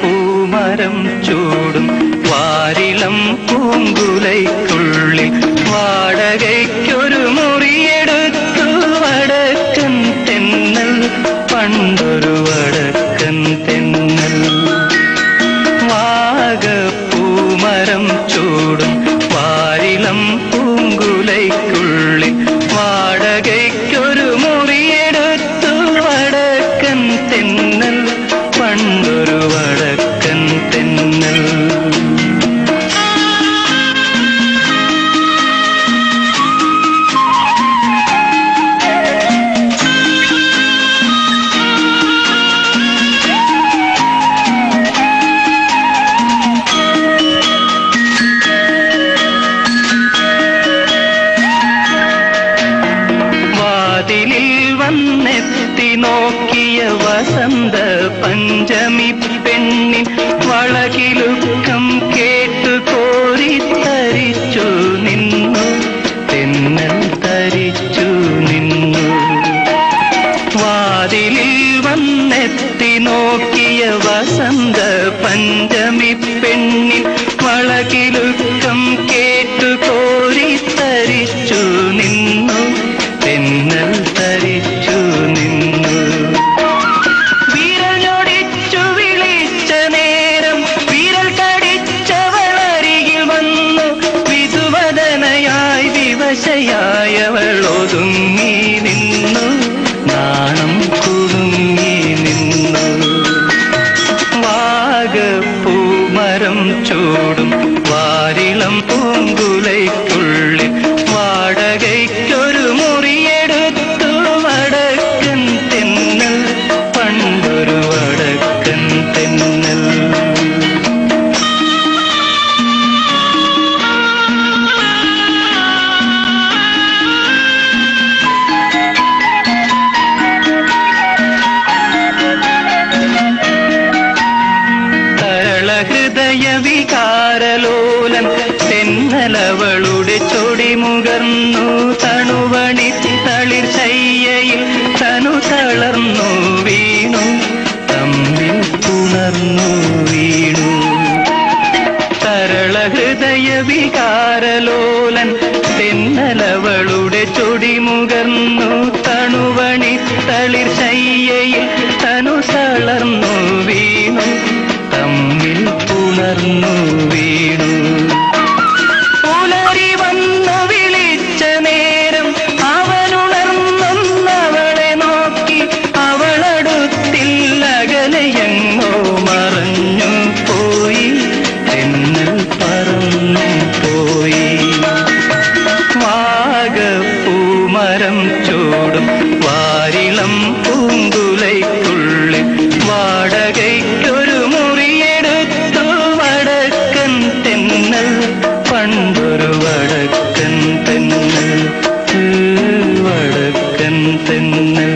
പൂമരം ചൂടും വാരിളം പൂങ്കുലയ്ക്കുള്ളിൽ വാടകയ്ക്കൊരു മുറിയെടുത്തു വടക്കൻ തെന്നൽ, പണ്ടൊരു വടക്കൻ തെന്നൽ. വാഗപ്പൂമരം ചൂടും വാരിളം പൂങ്കുലയ്ക്കുള്ളിൽ വാടകയ്ക്കൊരു മുറിയെടുത്തു വടക്കൻ തെന്നൽ, പണ്ടൊരു വടക്കൻ തെന്നൽ. വാതിലിൽ വന്നെത്തി നോക്കിയ വസന്ത പഞ്ചമി പെണ്ണിൻ വളകിലുക്കം കേട്ടു കോരിത്തരിച്ചു നിന്നു, തെന്നൽ തരിച്ചു നിന്നു. വാതിലിൽ വന്നെത്തി നോക്കിയ വസന്ത പഞ്ചമി പെണ്ണിൻ വളകിലുക്കം കേട്ടു കോരിത്തരിച്ചു നിന്നു, തെന്നൽ തരിച്ചു നിന്നു. വിരലൊടിച്ചു വിളിച്ച നേരം വിരൽ കടിച്ചവളരികിൽ വന്നു, വിധുവദനയായി വിവശയായവൾ ഒതുങ്ങി നിന്നു, നാണം കുടുങ്ങി നിന്നു. വാഗപ്പൂമരം ചൂടും വാരിളം പൂങ്കുലയ്ക്കുള്ളിൽ വാടകയ്ക്കൊരു മുറിയെടുത്തു വടക്കൻ തെന്നൽ, പണ്ടൊരു വടക്കൻ തെന്നൽ. തരളഹൃദയ വികാരലോലൻ തെന്നലവളുടെ ചൊടിമുകർന്നു, തണുവണി തളിർ ശയ്യയിൽ തനു തളർന്നു വീണു, തമ്മിൽ പുണർന്നു വീണു. തരളഹൃദയ വികാരലോലൻ തെന്നലവളുടെ ചൊടിമുകർന്നു, തണുവണി തളിർ ശയ്യയിൽ തനു തളർന്നു വീണു, തമ്മിൽ പുണർന്നു വീണു. പുലരി വന്നു വിളിച്ച നേരം അവനുണർന്നവളെ നോക്കി, അവളടുത്തില്ല അകലെയെങ്ങോ മറഞ്ഞു പോയി, തെന്നൽ പറന്നു പോയി. വാഗപ്പൂമരം ചൂടും വാരിളം പൂങ്കുലയ്ക്കുള്ളിൽ വാടകയ്ക്കൊരു മുറിയെടുത്തു വടക്കൻ തെന്നൽ, പണ്ടൊരു വടക്കൻ തെന്നൽ, വടക്കൻ തെന്നൽ.